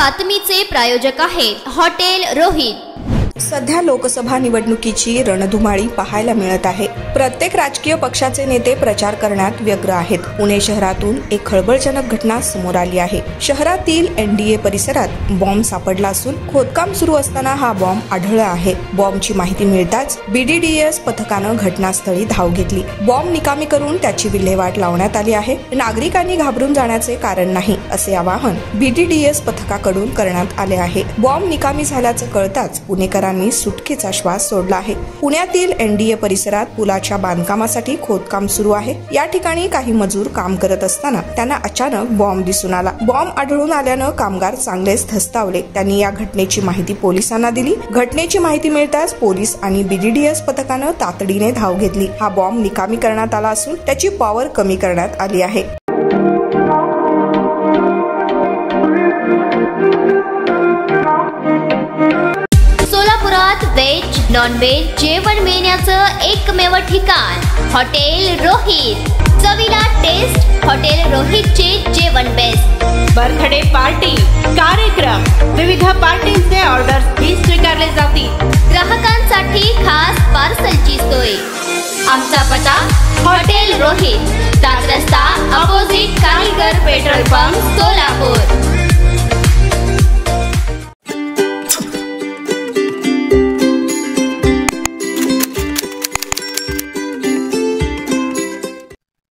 बातमीचे प्रायोजक आहेत हॉटेल रोहित। सध्या लोकसभा निवडणुकीची रणधुमाळी पाहायला मिळत आहे। प्रत्येक राजकीय पक्षाचे नेते प्रचार करण्यात व्यग्र आहेत। पुणे शहरातून एक खळबळजनक घटना समोर आली आहे। शहरातील एनडीए परिसरात बॉम्ब सापडला असून खोदकाम सुरू असताना हा बॉम्ब आढळला आहे। बॉम्बची माहिती मिळताच बीडीडीएस पथकानं घटनास्थळी धाव घेतली। बॉम्ब निकामी करून त्याची विल्हेवाट लावण्यात आली आहे। नागरिकांनी घाबरून जाण्याचे कारण नाही असे आवाहन बीडीडीएस पथकाकडून करण्यात आले आहे। बॉम्ब निकामी झाल्याचं कळताच पुणेकरांनी सुटकेचा श्वास सोडला आहे। पुण्यातील एनडीए परिसरात पुलाच्या बांधकामासाठी खोदकाम सुरू आहे। या ठिकाणी काही मजूर काम करत असताना त्यांना अचानक बॉम्ब दिसून आला। बॉम्ब आढळून आल्यानं कामगार चांगलेच धस्तावले। त्यांनी या घटनेची माहिती पोलिसांना दिली। घटनेची माहिती मिळताच पोलीस आणि बीडीडीएस पथकानं तातडीने धाव घेतली। हा बॉम्ब निकामी करण्यात आला असून त्याची पॉवर कमी करण्यात आली आहे। सोलापुरात व्हेज नॉन व्हेज जेवण मिळण्याचं एकमेव ठिकाण हॉटेल रोहित। चवीला टेस्ट हॉटेल रोहितचे जेवण बेस्ट। बर्थडे पार्टी, कार्यक्रम, विविध पार्टींचे ऑर्डर्स ही स्वीकारले जातील। ग्राहकांसाठी खास पार्सलची सोय। आमचा पत्ता हॉटेल रोहित, दात रस्ता अपोजिट कारीगर पेट्रोल पंप, सोलापूर।